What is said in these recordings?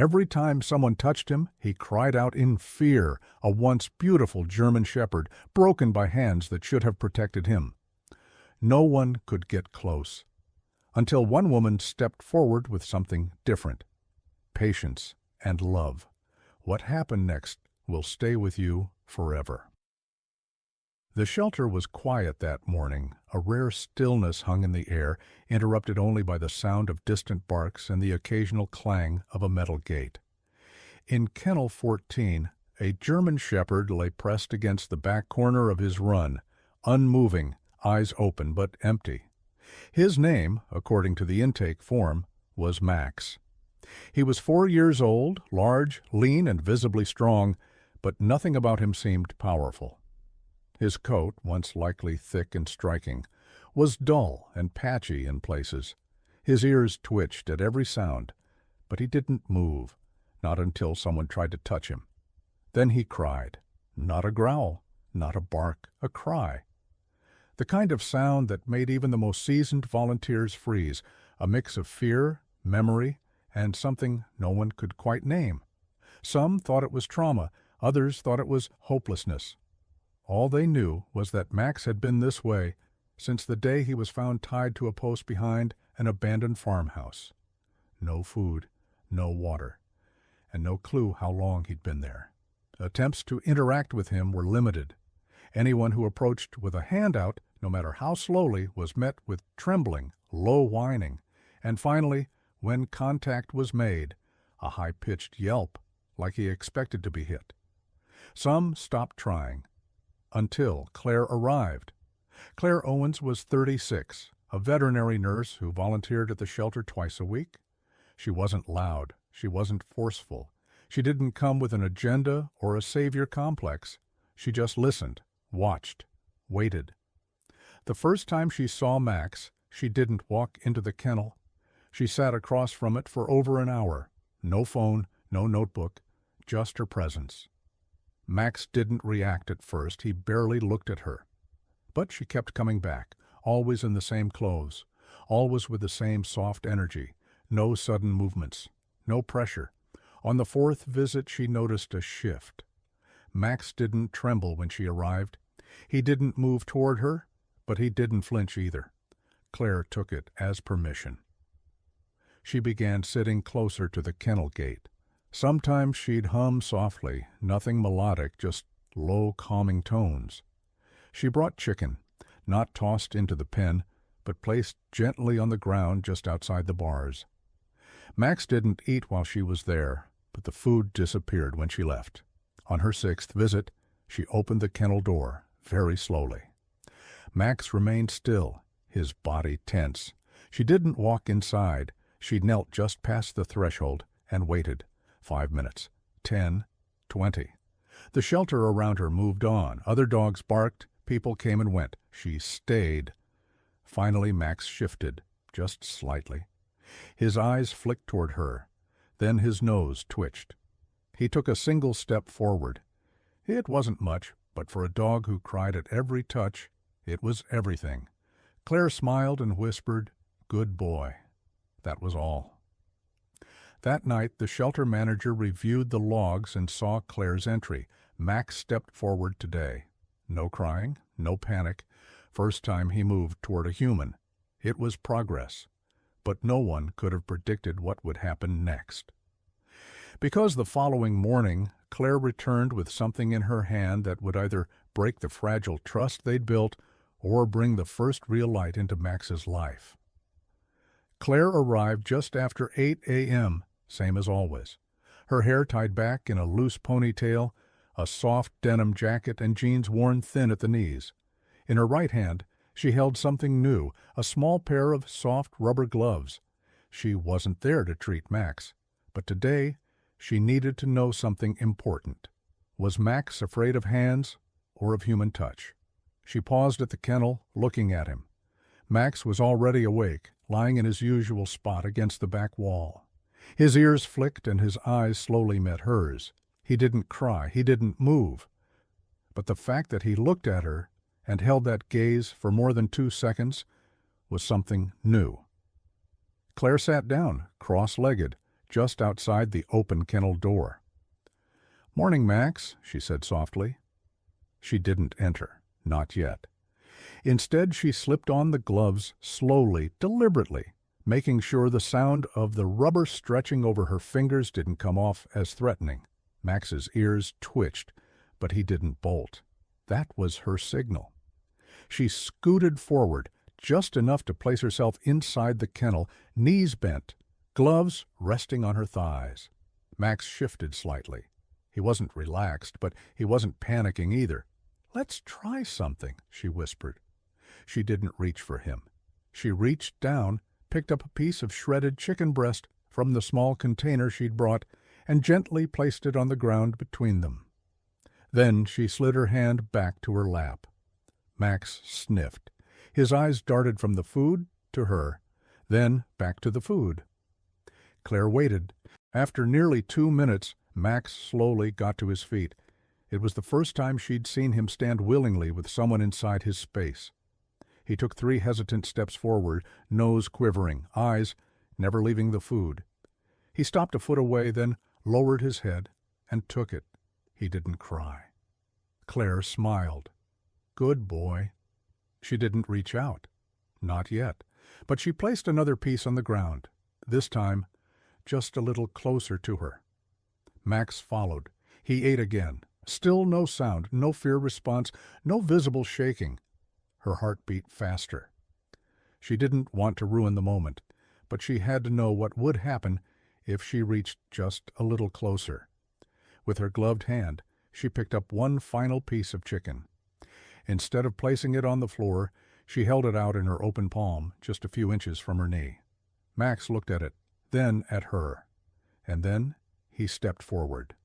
Every time someone touched him, he cried out in fear, a once beautiful German shepherd, broken by hands that should have protected him. No one could get close, until one woman stepped forward with something different: patience and love. What happened next will stay with you forever. The shelter was quiet that morning. A rare stillness hung in the air, interrupted only by the sound of distant barks and the occasional clang of a metal gate. In Kennel 14, a German shepherd lay pressed against the back corner of his run, unmoving, eyes open but empty. His name, according to the intake form, was Max. He was 4 years old, large, lean, and visibly strong, but nothing about him seemed powerful. His coat, once likely thick and striking, was dull and patchy in places. His ears twitched at every sound, but he didn't move, not until someone tried to touch him. Then he cried. Not a growl, not a bark, a cry. The kind of sound that made even the most seasoned volunteers freeze, a mix of fear, memory, and something no one could quite name. Some thought it was trauma, others thought it was hopelessness. All they knew was that Max had been this way since the day he was found tied to a post behind an abandoned farmhouse. No food, no water, and no clue how long he'd been there. Attempts to interact with him were limited. Anyone who approached with a hand out, no matter how slowly, was met with trembling, low whining, and finally, when contact was made, a high-pitched yelp, like he expected to be hit. Some stopped trying, until Claire arrived. Claire Owens was 36, a veterinary nurse who volunteered at the shelter twice a week. She wasn't loud. She wasn't forceful. She didn't come with an agenda or a savior complex. She just listened, watched, waited. The first time she saw Max, she didn't walk into the kennel. She sat across from it for over an hour. No phone, no notebook, just her presence. Max didn't react at first. He barely looked at her. But she kept coming back, always in the same clothes, always with the same soft energy, no sudden movements, no pressure. On the fourth visit, she noticed a shift. Max didn't tremble when she arrived. He didn't move toward her, but he didn't flinch either. Claire took it as permission. She began sitting closer to the kennel gate. Sometimes she'd hum softly, nothing melodic, just low, calming tones. She brought chicken, not tossed into the pen, but placed gently on the ground just outside the bars. Max didn't eat while she was there, but the food disappeared when she left. On her sixth visit, she opened the kennel door, very slowly. Max remained still, his body tense. She didn't walk inside. She knelt just past the threshold and waited. 5 minutes, 10, 20. The shelter around her moved on. Other dogs barked. People came and went. She stayed. Finally, Max shifted, just slightly. His eyes flicked toward her. Then his nose twitched. He took a single step forward. It wasn't much, but for a dog who cried at every touch, it was everything. Claire smiled and whispered, "Good boy." That was all. That night, the shelter manager reviewed the logs and saw Claire's entry. Max stepped forward today. No crying, no panic. First time he moved toward a human. It was progress. But no one could have predicted what would happen next. Because the following morning, Claire returned with something in her hand that would either break the fragile trust they'd built or bring the first real light into Max's life. Claire arrived just after 8 a.m., same as always. Her hair tied back in a loose ponytail, a soft denim jacket, and jeans worn thin at the knees. In her right hand, she held something new, a small pair of soft rubber gloves. She wasn't there to treat Max, but today she needed to know something important. Was Max afraid of hands or of human touch? She paused at the kennel, looking at him. Max was already awake, lying in his usual spot against the back wall. His ears flicked and his eyes slowly met hers. He didn't cry, he didn't move. But the fact that he looked at her and held that gaze for more than 2 seconds was something new. Claire sat down, cross-legged, just outside the open kennel door. "Morning, Max," she said softly. She didn't enter, not yet. Instead, she slipped on the gloves slowly, deliberately, making sure the sound of the rubber stretching over her fingers didn't come off as threatening. Max's ears twitched, but he didn't bolt. That was her signal. She scooted forward, just enough to place herself inside the kennel, knees bent, gloves resting on her thighs. Max shifted slightly. He wasn't relaxed, but he wasn't panicking either. "Let's try something," she whispered. She didn't reach for him. She reached down, picked up a piece of shredded chicken breast from the small container she'd brought, and gently placed it on the ground between them. Then she slid her hand back to her lap. Max sniffed. His eyes darted from the food to her, then back to the food. Claire waited. After nearly 2 minutes, Max slowly got to his feet. It was the first time she'd seen him stand willingly with someone inside his space. He took 3 hesitant steps forward, nose quivering, eyes never leaving the food. He stopped a foot away, then lowered his head and took it. He didn't cry. Claire smiled. "Good boy." She didn't reach out. Not yet. But she placed another piece on the ground, this time just a little closer to her. Max followed. He ate again. Still no sound, no fear response, no visible shaking. Her heart beat faster. She didn't want to ruin the moment, but she had to know what would happen if she reached just a little closer. With her gloved hand, she picked up one final piece of chicken. Instead of placing it on the floor, she held it out in her open palm, just a few inches from her knee. Max looked at it, then at her, and then he stepped forward.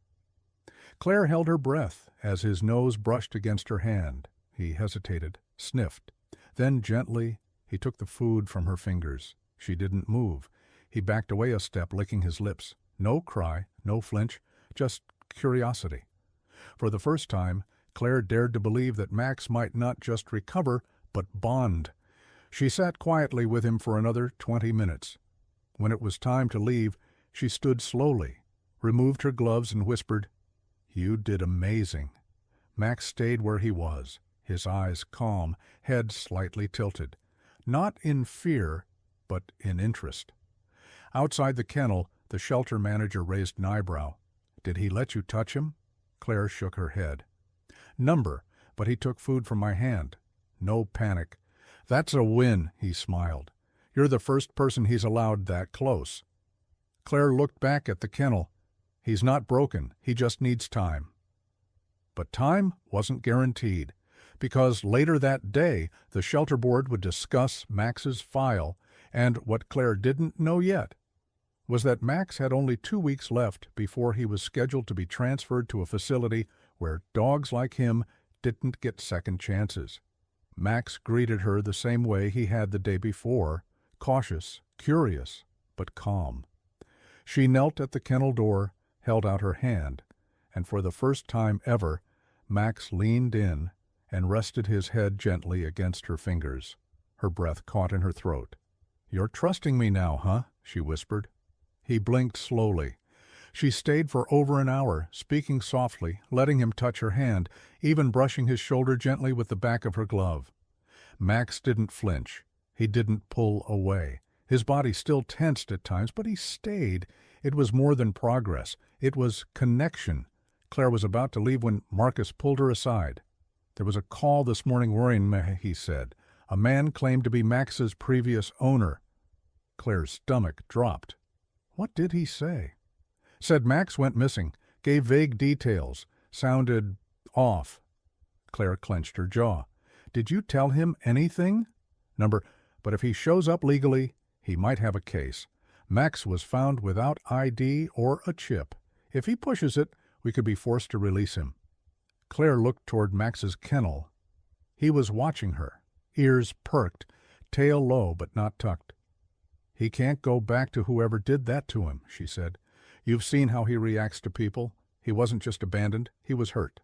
Claire held her breath as his nose brushed against her hand. He hesitated, sniffed. Then gently, he took the food from her fingers. She didn't move. He backed away a step, licking his lips. No cry, no flinch, just curiosity. For the first time, Claire dared to believe that Max might not just recover, but bond. She sat quietly with him for another 20 minutes. When it was time to leave, she stood slowly, removed her gloves and whispered, "You did amazing." Max stayed where he was, his eyes calm, head slightly tilted. Not in fear, but in interest. Outside the kennel, the shelter manager raised an eyebrow. "Did he let you touch him?" Claire shook her head. "Number, but he took food from my hand." No panic. "That's a win," he smiled. "You're the first person he's allowed that close." Claire looked back at the kennel. "He's not broken. He just needs time." But time wasn't guaranteed, because later that day the shelter board would discuss Max's file, and what Claire didn't know yet was that Max had only 2 weeks left before he was scheduled to be transferred to a facility where dogs like him didn't get second chances. Max greeted her the same way he had the day before, cautious, curious, but calm. She knelt at the kennel door, held out her hand, and for the first time ever, Max leaned in and rested his head gently against her fingers. Her breath caught in her throat. "You're trusting me now, huh?" she whispered. He blinked slowly. She stayed for over an hour, speaking softly, letting him touch her hand, even brushing his shoulder gently with the back of her glove. Max didn't flinch. He didn't pull away. His body still tensed at times, but he stayed. It was more than progress. It was connection. Claire was about to leave when Marcus pulled her aside. "There was a call this morning worrying me," he said. "A man claimed to be Max's previous owner." Claire's stomach dropped. What did he say? Said Max went missing, gave vague details, sounded off. Claire clenched her jaw. "Did you tell him anything?" But if he shows up legally, he might have a case. Max was found without ID or a chip. If he pushes it, we could be forced to release him." Claire looked toward Max's kennel. He was watching her, ears perked, tail low but not tucked. "He can't go back to whoever did that to him," she said. "You've seen how he reacts to people. He wasn't just abandoned, he was hurt."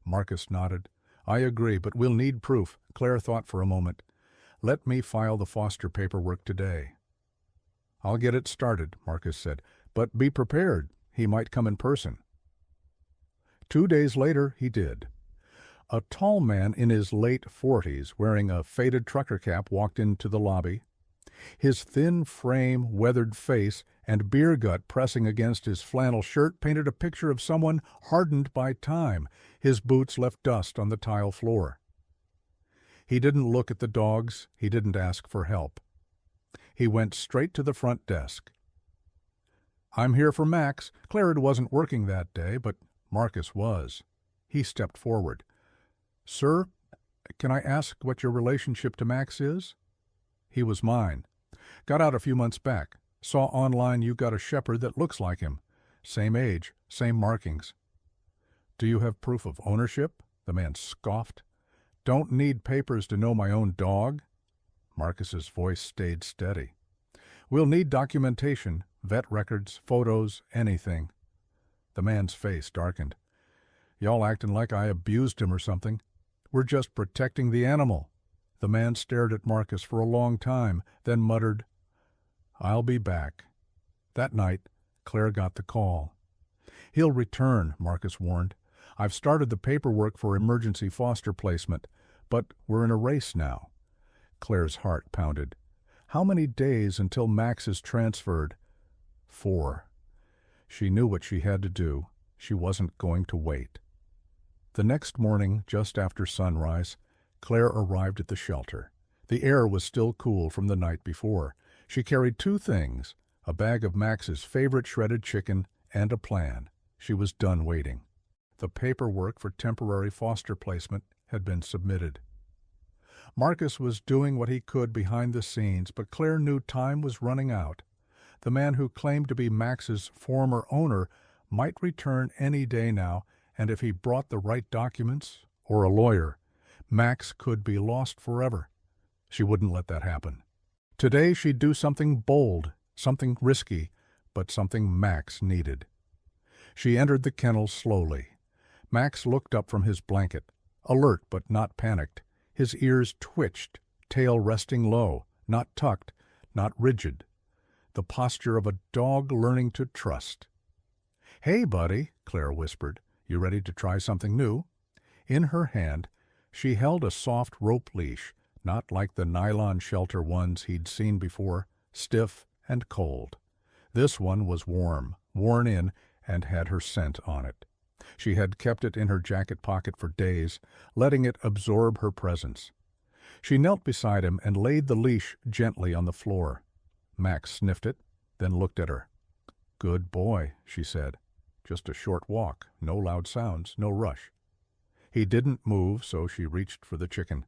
Marcus nodded. "I agree, but we'll need proof." Claire thought for a moment. "Let me file the foster paperwork today." "I'll get it started," Marcus said. But be prepared, he might come in person. 2 days later, he did. A tall man in his late 40s, wearing a faded trucker cap, walked into the lobby. His thin frame, weathered face, and beer gut pressing against his flannel shirt painted a picture of someone hardened by time. His boots left dust on the tile floor. He didn't look at the dogs. He didn't ask for help. He went straight to the front desk. "I'm here for Max." Claire wasn't working that day, but Marcus was. He stepped forward. "Sir, can I ask what your relationship to Max is?" "He was mine. Got out a few months back. Saw online you got a shepherd that looks like him. Same age, same markings." "Do you have proof of ownership?" The man scoffed. "Don't need papers to know my own dog." Marcus's voice stayed steady. "We'll need documentation, vet records, photos, anything." The man's face darkened. "Y'all acting like I abused him or something. We're just protecting the animal." The man stared at Marcus for a long time, then muttered, "I'll be back." That night, Claire got the call. "He'll return," Marcus warned. "I've started the paperwork for emergency foster placement, but we're in a race now." Claire's heart pounded. How many days until Max is transferred? 4. She knew what she had to do. She wasn't going to wait. The next morning, just after sunrise, Claire arrived at the shelter. The air was still cool from the night before. She carried 2 things, a bag of Max's favorite shredded chicken and a plan. She was done waiting. The paperwork for temporary foster placement had been submitted. Marcus was doing what he could behind the scenes, but Claire knew time was running out. The man who claimed to be Max's former owner might return any day now, and if he brought the right documents or a lawyer, Max could be lost forever. She wouldn't let that happen. Today she'd do something bold, something risky, but something Max needed. She entered the kennel slowly. Max looked up from his blanket, alert but not panicked. His ears twitched, tail resting low, not tucked, not rigid. The posture of a dog learning to trust. "Hey, buddy," Claire whispered. "You ready to try something new?" In her hand, she held a soft rope leash, not like the nylon shelter ones he'd seen before, stiff and cold. This one was warm, worn in, and had her scent on it. She had kept it in her jacket pocket for days, letting it absorb her presence. She knelt beside him and laid the leash gently on the floor. Max sniffed it, then looked at her. "Good boy," she said. "Just a short walk, no loud sounds, no rush." He didn't move, so she reached for the chicken.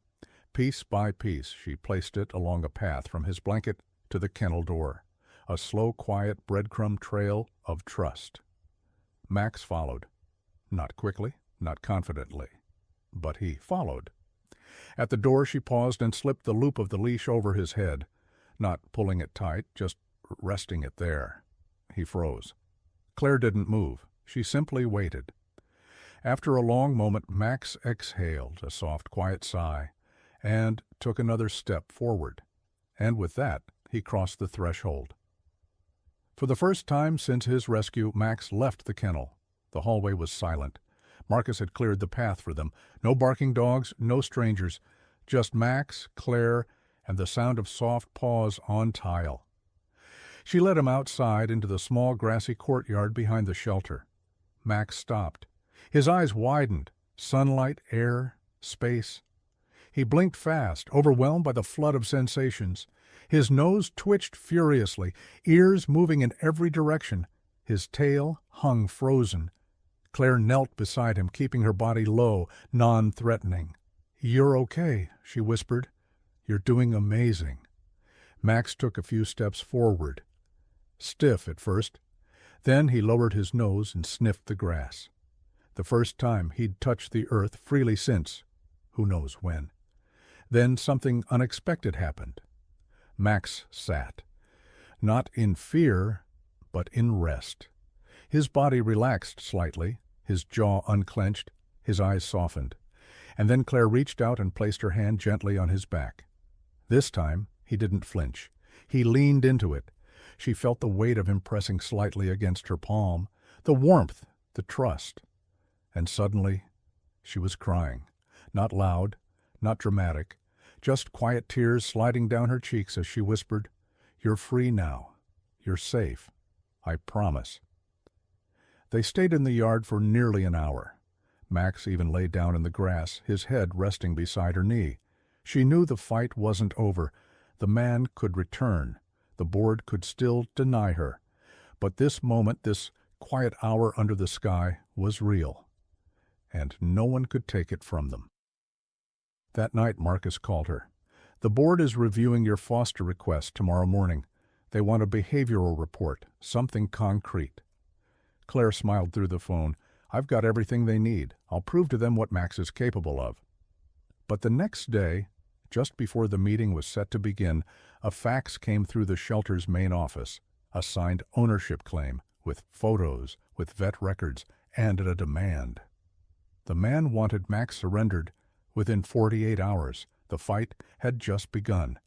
Piece by piece, she placed it along a path from his blanket to the kennel door, a slow, quiet breadcrumb trail of trust. Max followed. Not quickly, not confidently, but he followed. At the door she paused and slipped the loop of the leash over his head, not pulling it tight, just resting it there. He froze. Claire didn't move. She simply waited. After a long moment, Max exhaled a soft, quiet sigh and took another step forward. And with that, he crossed the threshold. For the first time since his rescue, Max left the kennel. The hallway was silent. Marcus had cleared the path for them. No barking dogs, no strangers. Just Max, Claire, and the sound of soft paws on tile. She led him outside into the small grassy courtyard behind the shelter. Max stopped. His eyes widened. Sunlight, air, space. He blinked fast, overwhelmed by the flood of sensations. His nose twitched furiously, ears moving in every direction. His tail hung frozen. Claire knelt beside him, keeping her body low, non-threatening. "You're okay," she whispered. "You're doing amazing." Max took a few steps forward. Stiff at first. Then he lowered his nose and sniffed the grass. The first time he'd touched the earth freely since, who knows when. Then something unexpected happened. Max sat. Not in fear, but in rest. His body relaxed slightly, his jaw unclenched, his eyes softened. And then Claire reached out and placed her hand gently on his back. This time, he didn't flinch. He leaned into it. She felt the weight of him pressing slightly against her palm, the warmth, the trust. And suddenly, she was crying. Not loud, not dramatic, just quiet tears sliding down her cheeks as she whispered, "You're free now. You're safe. I promise." They stayed in the yard for nearly an hour. Max even lay down in the grass, his head resting beside her knee. She knew the fight wasn't over. The man could return. The board could still deny her. But this moment, this quiet hour under the sky, was real. And no one could take it from them. That night, Marcus called her. "The board is reviewing your foster request tomorrow morning. They want a behavioral report, something concrete." Claire smiled through the phone. "I've got everything they need. I'll prove to them what Max is capable of." But the next day, just before the meeting was set to begin, a fax came through the shelter's main office, a signed ownership claim, with photos, with vet records, and a demand. The man wanted Max surrendered within 48 hours. The fight had just begun.